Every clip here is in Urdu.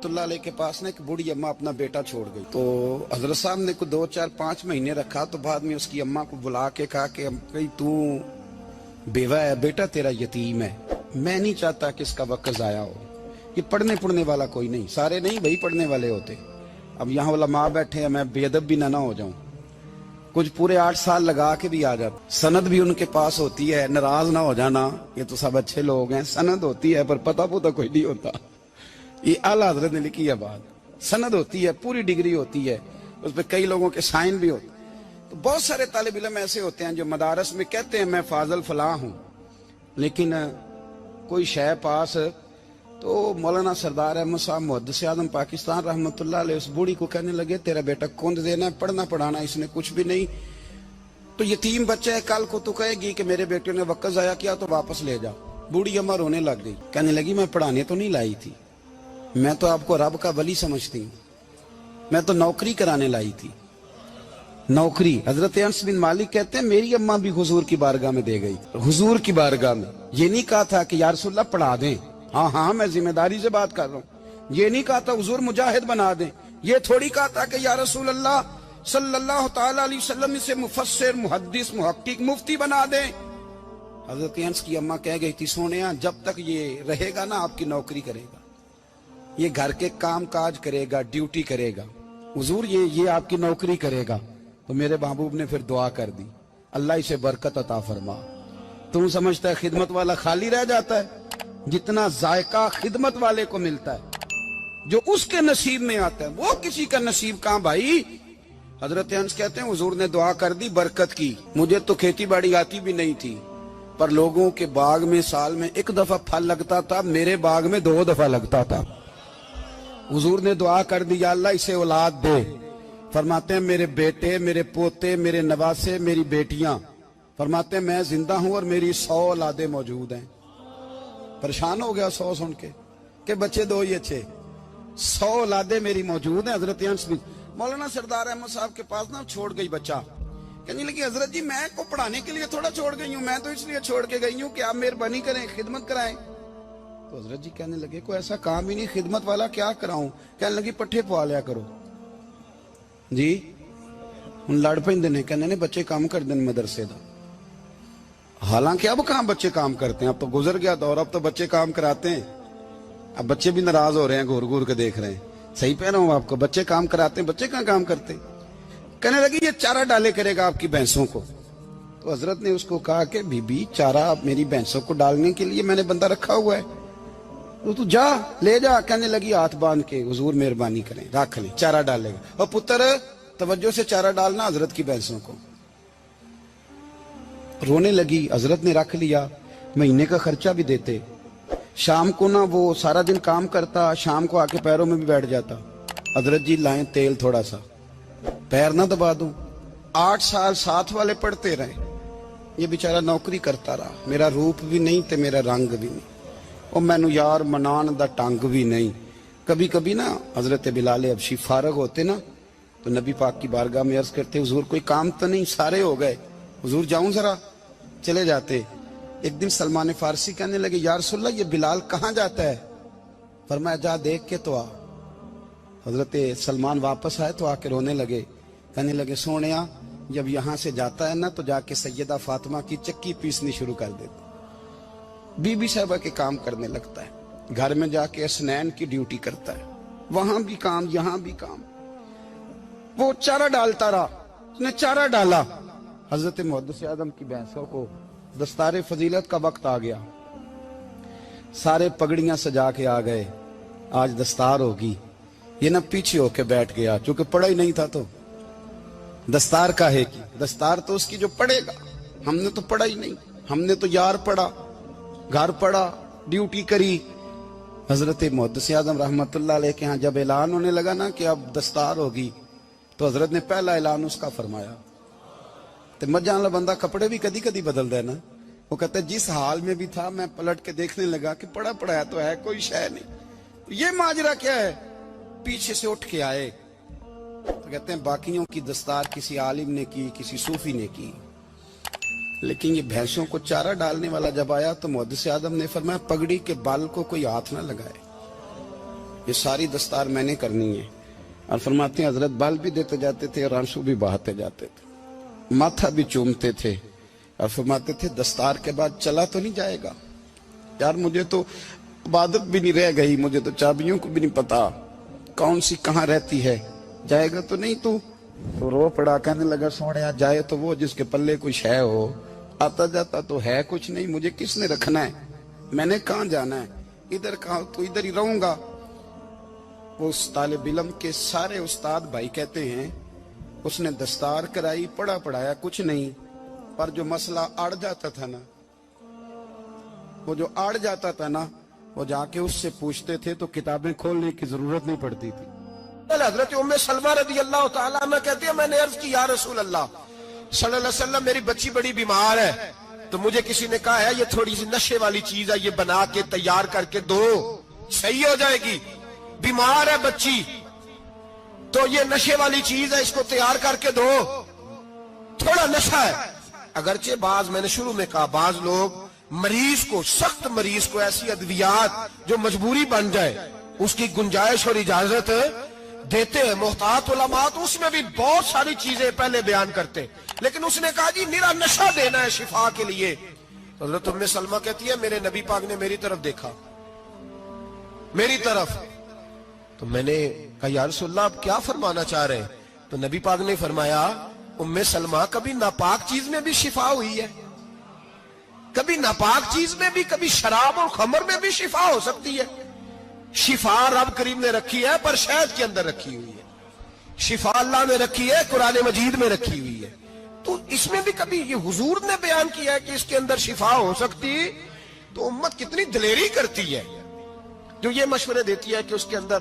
اللہ علیہ کے پاس نا ایک بوڑھی اماں اپنا بیٹا چھوڑ گئی، تو حضرت صاحب نے کوئی 2 4 5 مہینے رکھا، تو بعد میں اس کی اماں کو بلا کے کہا کہ بھئی تو بیوہ ہے، بیٹا تیرا یتیم ہے، میں نہیں چاہتا کہ اس کا وقت ضائع ہو، یہ پڑھنے والا کوئی نہیں، سارے نہیں بھائی پڑھنے والے ہوتے، اب یہاں علماء بیٹھے ہیں، میں بے ادب بھی نہ ہو جاؤں، کچھ پورے 8 سال لگا کے بھی آ جاتا، سند بھی ان کے پاس ہوتی ہے، ناراض نہ ہو جانا، یہ تو سب اچھے لوگ ہیں، سند ہوتی ہے پر پتہ کوئی نہیں ہوتا، یہ اعلیٰ حضرت نے لکھی ہے بات، سند ہوتی ہے، پوری ڈگری ہوتی ہے، اس پہ کئی لوگوں کے سائن بھی ہوتے ہیں، تو بہت سارے طالب علم ایسے ہوتے ہیں جو مدارس میں کہتے ہیں میں فاضل فلاں ہوں، لیکن کوئی شے پاس، تو مولانا سردار احمد صاحب محدث اعظم پاکستان رحمۃ اللہ علیہ اس بوڑھی کو کہنے لگے تیرا بیٹا کون دینا ہے، پڑھنا پڑھانا اس نے کچھ بھی نہیں، تو یتیم بچہ ہے، کل کو تو کہے گی کہ میرے بیٹے نے وقت ضائع کیا تو واپس لے جا۔ بوڑھی اماں رونے لگ گئی، کہنے لگی میں پڑھانے تو نہیں لائی تھی، میں تو آپ کو رب کا ولی سمجھتی ہوں، میں تو نوکری کرانے لائی تھی، نوکری۔ حضرت انس بن مالک کہتے ہیں میری اماں بھی حضور کی بارگاہ میں دے گئی، حضور کی بارگاہ میں، یہ نہیں کہا تھا کہ یا رسول اللہ پڑھا دیں، ہاں میں ذمہ داری سے بات کر رہا ہوں، یہ نہیں کہا تھا حضور مجاہد بنا دیں، یہ تھوڑی کہا تھا کہ یا رسول اللہ صلی اللہ تعالی علیہ وسلم سے مفسر محدث محقق مفتی بنا دیں۔ حضرت انس کی اماں کہہ گئی تھی سونیا جب تک یہ رہے گا نا آپ کی نوکری کرے گا، یہ گھر کے کام کاج کرے گا، ڈیوٹی کرے گا، حضور یہ آپ کی نوکری کرے گا۔ تو میرے محبوب نے پھر دعا کر دی اللہ اسے برکت عطا فرما۔ تم سمجھتا ہے خدمت والا خالی رہ جاتا ہے؟ جتنا ذائقہ خدمت والے کو ملتا ہے جو اس کے نصیب میں آتا ہے وہ کسی کا نصیب کہاں بھائی۔ حضرت انس کہتے ہیں حضور نے دعا کر دی برکت کی، مجھے تو کھیتی باڑی آتی بھی نہیں تھی، پر لوگوں کے باغ میں سال میں 1 دفعہ پھل لگتا تھا، میرے باغ میں 2 دفعہ لگتا تھا۔ حضور نے دعا کر دی یا اللہ اسے اولاد دے، فرماتے ہیں میرے بیٹے، میرے پوتے، میرے نواسے، میری بیٹیاں، فرماتے ہیں میں زندہ ہوں اور میری 100 اولادیں موجود ہیں۔ پریشان ہو گیا 100 سن کے کہ بچے 2 ہی اچھے، 100 اولادیں میری موجود ہیں۔ حضرت انس بن مولانا سردار احمد صاحب کے پاس نا چھوڑ گئی بچہ، کہنے لگی حضرت جی میں کو پڑھانے کے لیے تھوڑا چھوڑ گئی ہوں، میں تو اس لیے چھوڑ کے گئی ہوں کہ آپ مہربانی کریں خدمت کرائیں۔ تو حضرت جی کہنے لگے کوئی ایسا کام ہی نہیں، خدمت والا کیا کراؤں؟ کہنے لگی پٹھے پوا لیا کرو جی، ہن لڑ پیندے نے، کہنے نے بچے کام کر دیں مدرسے دا، حالانکہ اب کہاں بچے کام کرتے ہیں، اب تو گزر گیا دور، اب تو بچے کام کراتے ہیں، اب بچے بھی ناراض ہو رہے ہیں، گور گور کے دیکھ رہے ہیں، صحیح پہ رہا ہوں آپ کو، بچے کام کراتے ہیں، بچے کہاں کام کرتے؟ کہنے لگی یہ چارہ ڈالے کرے گا آپ کی بھینسوں کو۔ تو حضرت نے اس کو کہا کہ بی بی چارہ میری بھینسوں کو ڈالنے کے لیے میں نے بندہ رکھا ہوا ہے، تو جا لے جا۔ کہنے لگی ہاتھ باندھ کے حضور مہربانی کریں رکھ لیں، چارہ ڈالے گا، اور پتر توجہ سے چارہ ڈالنا حضرت کی بھینسوں کو۔ رونے لگی، حضرت نے رکھ لیا، مہینے کا خرچہ بھی دیتے، شام کو نا وہ سارا دن کام کرتا، شام کو آ کے پیروں میں بھی بیٹھ جاتا، حضرت جی لائیں تیل تھوڑا سا پیر نہ دبا دوں۔ 8 سال ساتھ والے پڑھتے رہے، یہ بیچارہ نوکری کرتا رہا، میرا روپ بھی نہیں تے میرا رنگ بھی نہیں، اور مینو یار منان دا ٹنگ بھی نہیں۔ کبھی کبھی نا حضرت بلال حبشی فارغ ہوتے نا تو نبی پاک کی بارگاہ میں عرض کرتے حضور کوئی کام تو نہیں، سارے ہو گئے، حضور جاؤں ذرا، چلے جاتے۔ ایک دن سلمان فارسی کہنے لگے یا رسول اللہ یہ بلال کہاں جاتا ہے؟ فرمایا جا دیکھ کے تو آ۔ حضرت سلمان واپس آئے تو آ کے رونے لگے، کہنے لگے سونیا جب یہاں سے جاتا ہے نا تو جا کے سیدہ فاطمہ کی چکی پیسنی شروع کر دیتا، بی بی صاحبہ کے کام کرنے لگتا ہے، گھر میں جا کے اسنین کی ڈیوٹی کرتا ہے، وہاں بھی کام یہاں بھی کام۔ وہ چارہ ڈالتا رہا، اس نے چارہ ڈالا، حضرت محدث اعظم کی بھینسوں کو دستار فضیلت کا وقت آ گیا، سارے پگڑیاں سجا کے آ گئے، آج دستار ہوگی، یہ نہ پیچھے ہو کے بیٹھ گیا، چونکہ پڑھا ہی نہیں تھا تو دستار کاہے کی، دستار تو اس کی جو پڑھے گا، ہم نے تو پڑھا ہی نہیں، ہم نے تو یار پڑھا، گھر پڑھا، ڈیوٹی کری۔ حضرت محدث اعظم رحمت اللہ علیہ کے ہاں جب اعلان ہونے لگا نا کہ اب دستار ہوگی تو حضرت نے پہلا اعلان اس کا فرمایا، تو مجھے والا بندہ کپڑے بھی کدی کدی بدل دے نا، وہ کہتا ہے جس حال میں بھی تھا میں پلٹ کے دیکھنے لگا کہ پڑھا پڑھایا تو ہے کوئی شے نہیں، یہ ماجرا کیا ہے؟ پیچھے سے اٹھ کے آئے تو کہتے ہیں باقیوں کی دستار کسی عالم نے کی، کسی صوفی نے کی، لیکن یہ بھینسوں کو چارہ ڈالنے والا جب آیا تو محدث اعظم نے فرمایا پگڑی کے بال کو کوئی ہاتھ نہ لگائے، یہ ساری دستار میں نے کرنی ہے. اور فرماتے ہیں حضرت بال بھی دیتے جاتے تھے اور آنسو بھی بہاتے جاتے تھے, ماتھا بھی چومتے تھے اور فرماتے تھے دستار کے بعد چلا تو نہیں جائے گا یار, مجھے تو عبادت بھی نہیں رہ گئی, مجھے تو چابیوں کو بھی نہیں پتا کون سی کہاں رہتی ہے, جائے گا تو نہیں تو رو پڑا, کہنے لگا سوڑیا جائے تو وہ جس کے پلے کچھ ہے ہو, آتا جاتا تو ہے کچھ نہیں, مجھے کس نے رکھنا ہے, میں نے کہاں جانا ہے, ادھر کہاں تو ادھر ہی رہوں گا. اس طالب علم کے سارے استاد بھائی کہتے ہیں اس نے دستار کرائی, پڑھا پڑھایا کچھ نہیں, پر جو مسئلہ اڑ جاتا تھا نا, وہ جو اڑ جاتا تھا نا, وہ جا کے اس سے پوچھتے تھے تو کتابیں کھولنے کی ضرورت نہیں پڑتی تھی. حضرت ام سلمہ رضی اللہ تعالیٰ عنہ کہتی ہے میں نے عرض کی یا رسول اللہ صلی اللہ علیہ وسلم میری بچی بڑی بیمار ہے, تو مجھے کسی نے کہا ہے یہ تھوڑی سی نشے والی چیز ہے, یہ بنا کے تیار کر کے دو صحیح ہو جائے گی. بیمار ہے بچی تو یہ نشے والی چیز ہے, اس کو تیار کر کے دو, تھوڑا نشہ ہے. اگرچہ بعض, میں نے شروع میں کہا, بعض لوگ مریض کو, سخت مریض کو ایسی ادویات جو مجبوری بن جائے اس کی گنجائش اور اجازت دیتے ہیں. محتاط علماء تو اس میں بھی بہت ساری چیزیں پہلے بیان کرتے, لیکن اس نے کہا جی میرا نشہ دینا ہے شفا کے لیے. حضرت ام سلمہ کہتی ہے میرے نبی پاک نے میری طرف دیکھا, میری طرف, تو میں نے کہا یا رسول اللہ آپ کیا فرمانا چاہ رہے ہیں؟ تو نبی پاک نے فرمایا ام سلمہ کبھی ناپاک چیز میں بھی شفا ہوئی ہے, کبھی ناپاک چیز میں بھی, کبھی شراب اور خمر میں بھی شفا ہو سکتی ہے. شفا رب کریم نے رکھی ہے پر شہد کے اندر رکھی ہوئی ہے, شفا اللہ نے رکھی ہے قرآن مجید میں رکھی ہوئی ہے. تو اس میں بھی کبھی یہ حضور نے بیان کیا ہے کہ اس کے اندر شفا ہو سکتی, تو امت کتنی دلیری کرتی ہے جو یہ مشورے دیتی ہے کہ اس کے اندر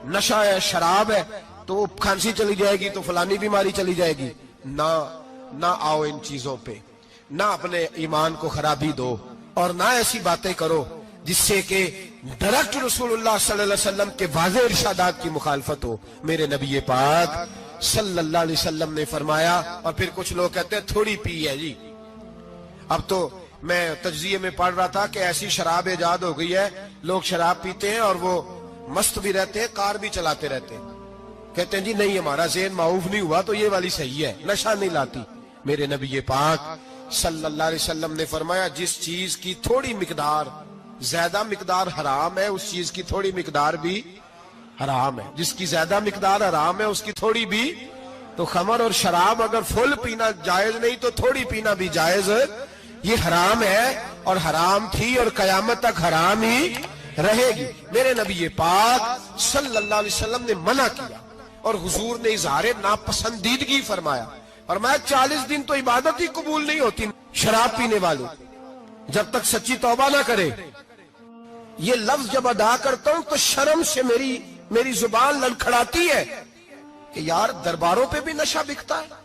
نشہ ہے, شراب ہے, تو وہ کھانسی چلی جائے گی تو فلانی بیماری چلی جائے گی. نہ آؤ ان چیزوں پہ, نہ اپنے ایمان کو خرابی دو, اور نہ ایسی باتیں کرو جس سے کہ ڈائریکٹ رسول اللہ صلی اللہ علیہ وسلم کے واضح ارشادات کی مخالفت ہو. میرے نبی پاک صلی اللہ علیہ وسلم نے فرمایا, اور پھر کچھ لوگ کہتے ہیں تھوڑی پی ہے جی. اب تو میں تجزیے میں پڑھ رہا تھا کہ ایسی شراب ایجاد ہو گئی ہے, لوگ شراب پیتے ہیں اور وہ مست بھی رہتے ہیں, کار بھی چلاتے رہتے ہیں, کہتے ہیں جی نہیں ہمارا ذہن معاف نہیں ہوا تو یہ والی صحیح ہے, نشہ نہیں لاتی. میرے نبی پاک صلی اللہ علیہ وسلم نے فرمایا جس چیز کی تھوڑی مقدار, زیادہ مقدار حرام ہے اس چیز کی تھوڑی مقدار بھی حرام ہے, جس کی زیادہ مقدار حرام ہے اس کی تھوڑی بھی. تو خمر اور شراب اگر فل پینا جائز نہیں تو تھوڑی پینا بھی جائز, یہ حرام ہے اور حرام تھی اور قیامت تک حرام ہی رہے گی. میرے نبی پاک صلی اللہ علیہ وسلم نے منع کیا اور حضور نے اظہار ناپسندیدگی فرمایا, فرمایا 40 دن تو عبادت ہی قبول نہیں ہوتی شراب پینے والوں جب تک سچی توبہ نہ کرے. یہ لفظ جب ادا کرتا ہوں تو شرم سے میری زبان لڑکھڑاتی ہے کہ یار درباروں پہ بھی نشہ بکتا ہے.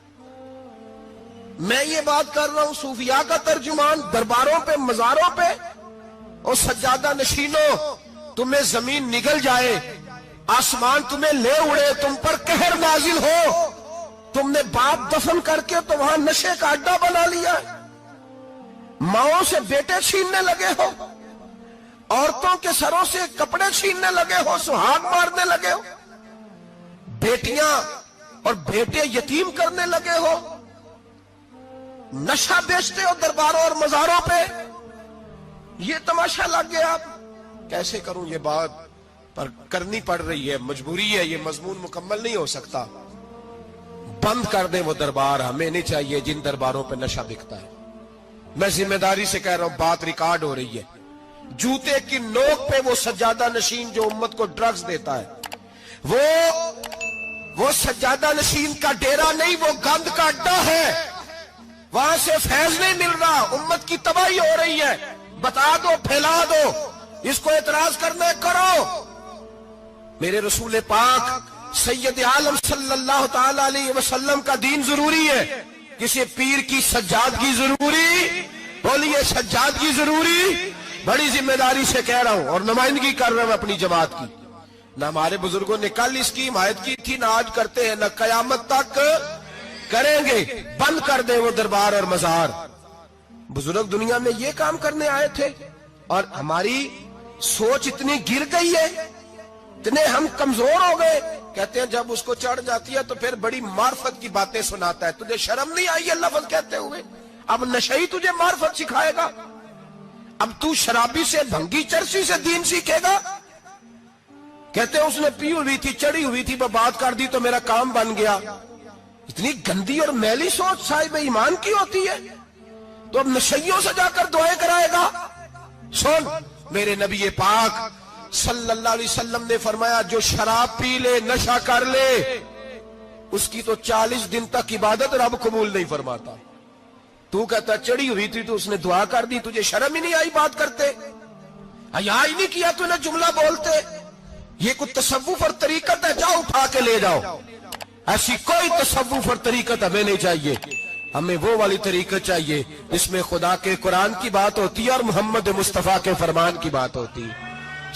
میں یہ بات کر رہا ہوں صوفیاء کا ترجمان, درباروں پہ, مزاروں پہ, اور سجادہ نشینوں تمہیں زمین نگل جائے, آسمان تمہیں لے اڑے, تم پر قہر نازل ہو, تم نے باپ دفن کر کے تو وہاں نشے کا اڈا بنا لیا, ماؤں سے بیٹے چھیننے لگے ہو, عورتوں کے سروں سے کپڑے چھیننے لگے ہو, سہاگ مارنے لگے ہو, بیٹیاں اور بیٹے یتیم کرنے لگے ہو, نشہ بیچتے ہو درباروں اور مزاروں پہ. یہ تماشا لگ گیا. آپ کیسے کروں یہ بات, پر کرنی پڑ رہی ہے, مجبوری ہے, یہ مضمون مکمل نہیں ہو سکتا. بند کر دیں وہ دربار, ہمیں نہیں چاہیے جن درباروں پہ نشہ بکتا ہے. میں ذمہ داری سے کہہ رہا ہوں, بات ریکارڈ ہو رہی ہے. جوتے کی نوک پہ وہ سجادہ نشین جو امت کو ڈرگز دیتا ہے, وہ سجادہ نشین کا ڈیرا نہیں, وہ گند کا اڈا ہے, وہاں سے فیض نہیں مل رہا, امت کی تباہی ہو رہی ہے. بتا دو, پھیلا دو, اس کو اعتراض کرنا کرو. میرے رسول پاک سید عالم صلی اللہ تعالی علیہ وسلم کا دین ضروری ہے, کسی پیر کی سجادگی ضروری, بولیے سجادگی ضروری. بڑی ذمہ داری سے کہہ رہا ہوں اور نمائندگی کر رہا ہوں اپنی جماعت کی. نہ ہمارے بزرگوں نے کل اس کی حمایت کی تھی, نہ آج کرتے ہیں, نہ قیامت تک کریں گے. بند کر دیں وہ دربار اور مزار. بزرگ دنیا میں یہ کام کرنے آئے تھے اور ہماری سوچ اتنی گر گئی ہے اتنے ہم کمزور ہو گئے. کہتے ہیں جب اس کو چڑھ جاتی ہے تو پھر بڑی معرفت کی باتیں سناتا ہے. تجھے شرم نہیں آئی یہ لفظ کہتے ہوئے؟ اب نشئی تجھے معرفت سکھائے گا؟ اب تو شرابی سے بھنگی چرسی سے دین سیکھے گا؟ کہتے ہیں اس نے پی ہوئی تھی, چڑھی ہوئی تھی, وہ بات کر دی تو میرا کام بن گیا. اتنی گندی اور میلی سوچ صاحب ایمان کی ہوتی ہے. تو اب نشیوں سے جا کر دعائیں کرائے گا؟ سن, میرے نبی پاک صلی اللہ علیہ وسلم نے فرمایا جو شراب پی لے, نشہ کر لے, اس کی تو 40 دن تک عبادت رب قبول نہیں فرماتا. تو کہتا چڑھی ہوئی تھی تو اس نے دعا کر دی, تجھے شرم ہی نہیں آئی بات کرتے؟ حیا ہی نہیں کیا تو نے جملہ بولتے؟ یہ کوئی تصوف اور طریقت ہے؟ جاؤ اٹھا کے لے جاؤ. ایسی کوئی تصوف اور طریقت ہمیں نہیں چاہیے. ہمیں وہ والی طریقت چاہیے جس میں خدا کے قرآن کی بات ہوتی ہے اور محمد مصطفیٰ کے فرمان کی بات ہوتی ہے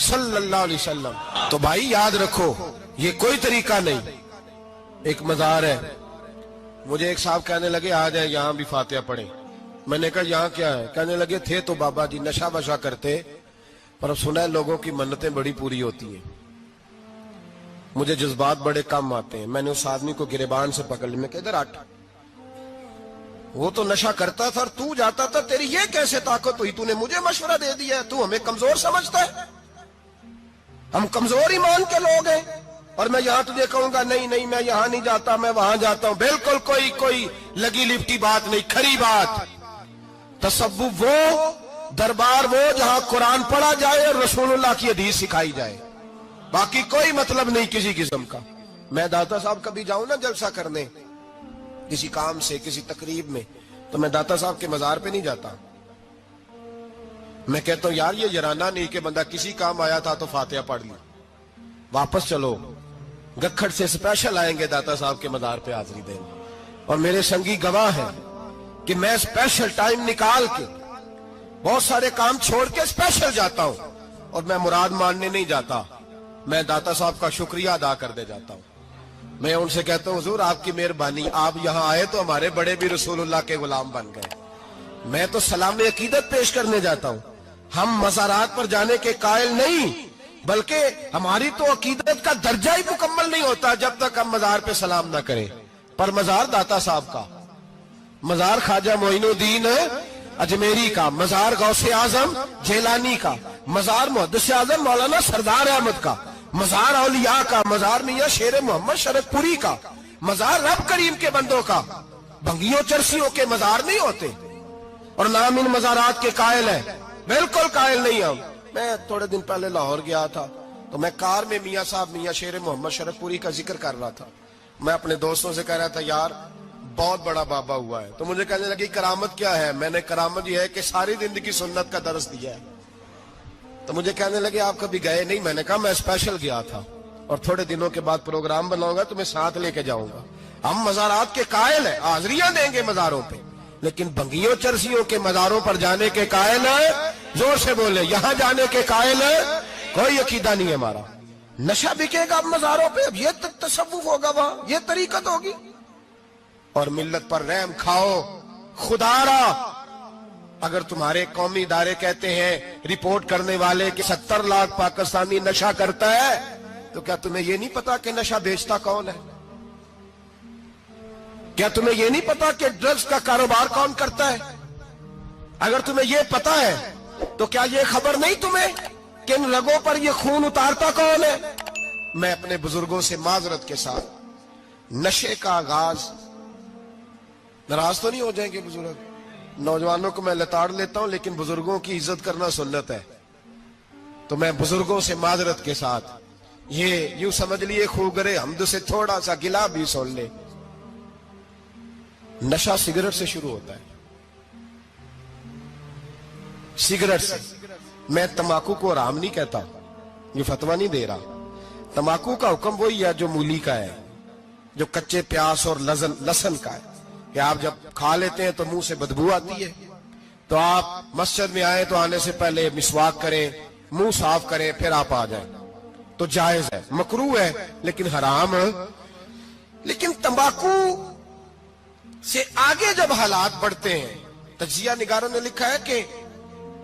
صلی اللہ علیہ وسلم. تو بھائی یاد رکھو یہ کوئی طریقہ نہیں. ایک مزار ہے, مجھے ایک صاحب کہنے لگے آ جائیں یہاں بھی فاتحہ پڑھیں. میں نے کہا یہاں کیا ہے؟ کہنے لگے تھے تو بابا جی نشہ وشا کرتے, پر اب سنا ہے لوگوں کی منتیں بڑی پوری ہوتی ہیں. مجھے جذبات بڑے کم آتے ہیں. میں نے اس آدمی کو گریبان سے پکڑ لی, میں کہ ادھر ہٹ, وہ تو نشہ کرتا تھا اور تو جاتا تھا, تیری یہ کیسے طاقت ہوئی؟ تو نے مجھے مشورہ دے دیا, تو ہمیں کمزور سمجھتا ہے؟ ہم کمزور ایمان کے لوگ ہیں. اور میں یہاں تجھے کہوں گا نہیں نہیں میں یہاں نہیں جاتا, میں وہاں جاتا ہوں. بالکل کوئی لگی لپٹی بات نہیں, کھری بات. تصوف وہ, دربار وہ جہاں قرآن پڑھا جائے اور رسول اللہ کی حدیث سکھائی جائے, باقی کوئی مطلب نہیں کسی قسم کا. میں داتا صاحب کبھی جاؤں نا جلسہ کرنے کسی کام سے, کسی تقریب میں, تو میں داتا صاحب کے مزار پہ نہیں جاتا. میں کہتا ہوں یار یہ یرانہ نہیں کہ بندہ کسی کام آیا تھا تو فاتحہ پڑھ لی, واپس چلو. گکھڑ سے اسپیشل آئیں گے داتا صاحب کے مزار پہ حاضری دیں, اور میرے سنگی گواہ ہیں کہ میں اسپیشل ٹائم نکال کے بہت سارے کام چھوڑ کے اسپیشل جاتا ہوں. اور میں مراد ماننے نہیں جاتا, میں داتا صاحب کا شکریہ ادا کر دے جاتا ہوں. میں ان سے کہتا ہوں حضور آپ کی مہربانی, آپ یہاں آئے تو ہمارے بڑے بھی رسول اللہ کے غلام بن گئے. میں تو سلام عقیدت پیش کرنے جاتا ہوں. ہم مزارات پر جانے کے قائل نہیں, بلکہ ہماری تو عقیدت کا درجہ ہی مکمل نہیں ہوتا جب تک ہم مزار پہ سلام نہ کریں. پر مزار داتا صاحب کا, مزار خواجہ معین الدین اجمیری کا, مزار غوث اعظم جیلانی کا, مزار محدث اعظم مولانا سردار احمد کا, مزار اولیاء کا, مزار میاں شیر محمد شرک پوری کا, مزار رب کریم کے بندوں کا. بھنگیوں چرسیوں کے مزار نہیں ہوتے, اور نام ان مزارات کے قائل ہیں. بالکل قائل نہیں ہم. میں تھوڑے دن پہلے لاہور گیا تھا تو میں کار میں میاں صاحب میاں شیر محمد شرک پوری کا ذکر کر رہا تھا. میں اپنے دوستوں سے کہہ رہا تھا یار بہت بڑا بابا ہوا ہے. تو مجھے کہنے لگی کرامت کیا ہے؟ میں نے کرامت یہ ہے کہ ساری زندگی سنت کا درس دیا ہے. تو مجھے کہنے لگے آپ کبھی گئے نہیں؟ میں نے کہا میں اسپیشل گیا تھا, اور تھوڑے دنوں کے بعد پروگرام بناؤں گا تو میں ساتھ لے کے جاؤں گا. ہم مزارات کے قائل ہیں, حاضریاں دیں گے مزاروں پہ, لیکن بھنگیوں چرسیوں کے مزاروں پر جانے کے قائل ہیں. زور سے بولے, یہاں جانے کے قائل ہیں. کوئی عقیدہ نہیں ہے ہمارا. نشہ بکے گا اب مزاروں پہ, اب یہ تصوف ہوگا وہاں, یہ طریقت ہوگی. اور ملت پر رحم کھاؤ. خدا را اگر تمہارے قومی ادارے کہتے ہیں رپورٹ کرنے والے کہ 70 لاکھ پاکستانی نشہ کرتا ہے, تو کیا تمہیں یہ نہیں پتا کہ نشہ بیچتا کون ہے؟ کیا تمہیں یہ نہیں پتا کہ ڈرگز کا کاروبار کون کرتا ہے؟ اگر تمہیں یہ پتا ہے تو کیا یہ خبر نہیں تمہیں کہ ان رگوں پر یہ خون اتارتا کون ہے؟ میں اپنے بزرگوں سے معذرت کے ساتھ, نشے کا آغاز, ناراض تو نہیں ہو جائیں گے بزرگ, نوجوانوں کو میں لتاڑ لیتا ہوں لیکن بزرگوں کی عزت کرنا سنت ہے. تو میں بزرگوں سے معذرت کے ساتھ, یہ یوں سمجھ لیے خوگرے حمد سے تھوڑا سا گلا بھی سن لے. نشہ سگریٹ سے شروع ہوتا ہے, سگریٹ سے. میں تمباکو کو حرام نہیں کہتا, یہ فتویٰ نہیں دے رہا. تمباکو کا حکم وہی ہے جو مولی کا ہے, جو کچے پیاز اور لہسن کا ہے, کہ آپ جب کھا لیتے ہیں تو منہ سے بدبو آتی ہے, تو آپ مسجد میں آئے تو آنے سے پہلے مسواک کریں, منہ صاف کریں, پھر آپ آ جائیں. تو جائز ہے, مکروہ ہے لیکن حرام ہے. لیکن تمباکو سے آگے جب حالات بڑھتے ہیں, تجزیہ نگاروں نے لکھا ہے کہ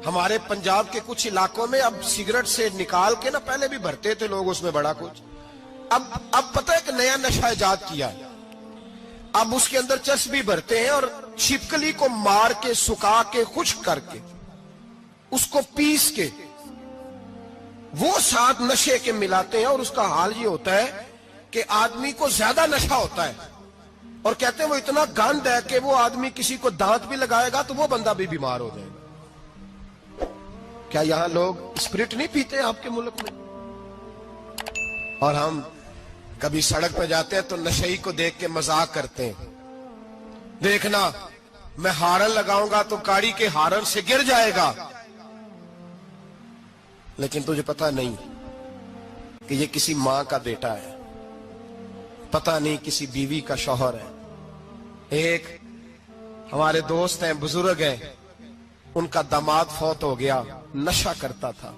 ہمارے پنجاب کے کچھ علاقوں میں اب سگریٹ سے نکال کے نا، پہلے بھی بھرتے تھے لوگ اس میں بڑا کچھ، اب پتہ ہے کہ نیا نشہ ایجاد کیا ہے، اب اس کے اندر چرس بھی بھرتے ہیں اور چھپکلی کو مار کے سکھا کے خشک کر کے اس کو پیس کے وہ ساتھ نشے کے ملاتے ہیں، اور اس کا حال یہ ہوتا ہے کہ آدمی کو زیادہ نشہ ہوتا ہے، اور کہتے ہیں وہ اتنا گند ہے کہ وہ آدمی کسی کو دانت بھی لگائے گا تو وہ بندہ بھی بیمار ہو جائے گا۔ کیا یہاں لوگ اسپرٹ نہیں پیتے آپ کے ملک میں؟ اور ہم کبھی سڑک پہ جاتے ہیں تو نشئی کو دیکھ کے مذاق کرتے ہیں، دیکھنا میں ہارن لگاؤں گا تو گاڑی کے ہارن سے گر جائے گا، لیکن تجھے پتا نہیں کہ یہ کسی ماں کا بیٹا ہے، پتا نہیں کسی بیوی کا شوہر ہے۔ ایک ہمارے دوست ہیں، بزرگ ہیں، ان کا داماد فوت ہو گیا، نشہ کرتا تھا،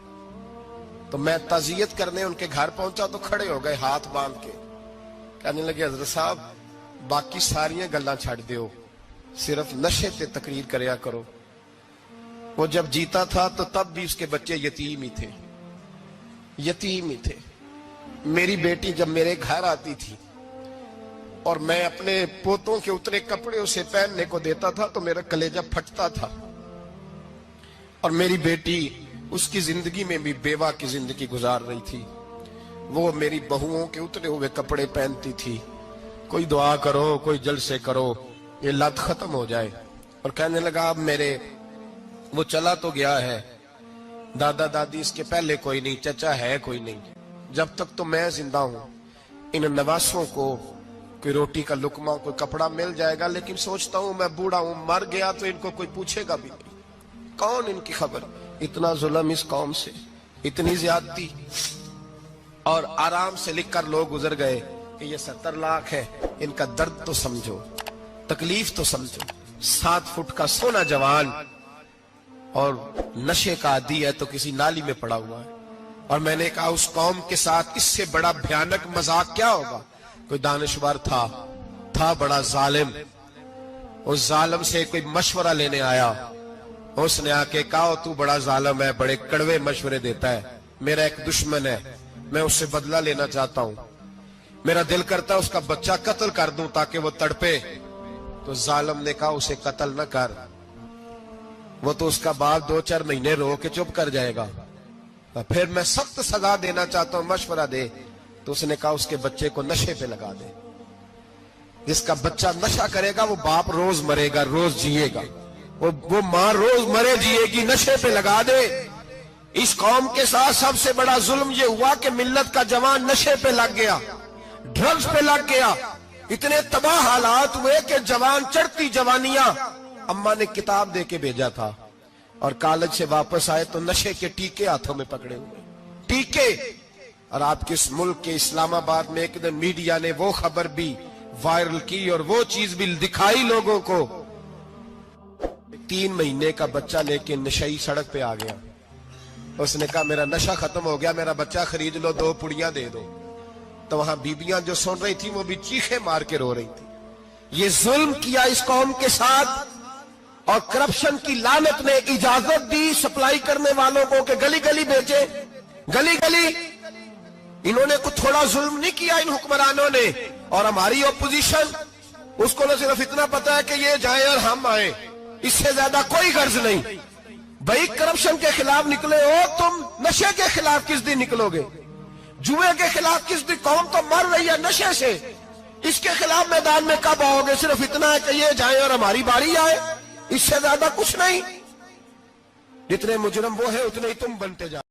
تو میں تعزیت کرنے ان کے گھر پہنچا تو کھڑے ہو گئے ہاتھ باندھ کے، کہنے لگے حضرت صاحب باقی ساریاں گلاں چھڑ دیو، صرف نشے تے تقریر کریا کرو۔ وہ جب جیتا تھا تو تب بھی اس کے بچے یتیم ہی تھے، یتیم ہی تھے۔ میری بیٹی جب میرے گھر آتی تھی اور میں اپنے پوتوں کے اترے کپڑے اسے پہننے کو دیتا تھا تو میرا کلیجہ پھٹتا تھا، اور میری بیٹی اس کی زندگی میں بھی بیوہ کی زندگی گزار رہی تھی، وہ میری بہوؤں کے اترے ہوئے کپڑے پہنتی تھی، کوئی دعا کرو، کوئی جلسے کرو، یہ لت ختم ہو جائے۔ اور کہنے لگا اب میرے وہ چلا تو گیا ہے، دادا دادی اس کے پہلے کوئی نہیں، چچا ہے کوئی نہیں، جب تک تو میں زندہ ہوں ان نواسوں کو کوئی روٹی کا لقمہ، کوئی کپڑا مل جائے گا، لیکن سوچتا ہوں میں بوڑھا ہوں، مر گیا تو ان کو کوئی پوچھے گا بھی نہیں، کون ان کی خبر۔ اتنا ظلم اس قوم سے، اتنی زیادتی، اور آرام سے لکھ کر لوگ گزر گئے کہ یہ 70 لاکھ ہے، ان کا درد تو سمجھو، تکلیف تو سمجھو۔ 7 فٹ کا سونا جوان اور نشے کا عادی ہے تو کسی نالی میں پڑا ہوا ہے۔ اور میں نے کہا اس قوم کے ساتھ اس سے بڑا بھیانک مذاق کیا ہوگا؟ کوئی دانشور تھا بڑا ظالم، اس ظالم سے کوئی مشورہ لینے آیا، اس نے آ کے کہا تو بڑا ظالم ہے، بڑے کڑوے مشورے دیتا ہے، میرا ایک دشمن ہے، میں اس سے بدلہ لینا چاہتا ہوں، میرا دل کرتا ہے اس کا بچہ قتل کر دوں تاکہ وہ تڑپے۔ تو ظالم نے کہا اسے قتل نہ کر، وہ تو اس کا باپ 2-4 مہینے رو کے چپ کر جائے گا، پھر میں سخت سزا دینا چاہتا ہوں، مشورہ دے۔ تو اس نے کہا اس کے بچے کو نشے پہ لگا دے، جس کا بچہ نشہ کرے گا وہ باپ روز مرے گا، روز جیے گا، وہ ماں روز مرے جیے گی، نشے پہ لگا دے۔ اس قوم کے ساتھ سب سے بڑا ظلم یہ ہوا کہ ملت کا جوان نشے پہ لگ گیا، ڈرگز پہ لگ گیا، اتنے تباہ حالات ہوئے کہ جوان چڑھتی جوانیاں، اماں نے کتاب دے کے بھیجا تھا، اور کالج سے واپس آئے تو نشے کے ٹیکے ہاتھوں میں پکڑے ہوئے، ٹیکے۔ اور آپ کے اس ملک کے اسلام آباد میں ایک دن میڈیا نے وہ خبر بھی وائرل کی اور وہ چیز بھی دکھائی لوگوں کو، 3 مہینے کا بچہ لے کے نشئی سڑک پہ آ گیا، اس نے کہا میرا نشہ ختم ہو گیا، میرا بچہ خرید لو، 2 پڑیاں دے دو۔ تو وہاں بیبیاں جو سن رہی تھی وہ بھی چیخے مار کے رو رہی تھی۔ یہ ظلم کیا اس قوم کے ساتھ، اور کرپشن کی لعنت نے اجازت دی سپلائی کرنے والوں کو کہ گلی گلی بیچے، گلی گلی۔ انہوں نے کچھ تھوڑا ظلم نہیں کیا ان حکمرانوں نے، اور ہماری اپوزیشن اس کو نہ صرف اتنا پتا ہے کہ یہ جائیں اور ہم آئیں، اس سے زیادہ کوئی غرض نہیں۔ بھائی کرپشن کے خلاف نکلے ہو تم، نشے کے خلاف کس دن نکلو گے؟ جوئے کے خلاف کس دن؟ قوم تو مر رہی ہے نشے سے، اس کے خلاف میدان میں کب آؤ گے؟ صرف اتنا ہے کہ یہ جائیں اور ہماری باری آئے، اس سے زیادہ کچھ نہیں۔ جتنے مجرم وہ ہیں اتنے ہی تم بنتے جاؤ۔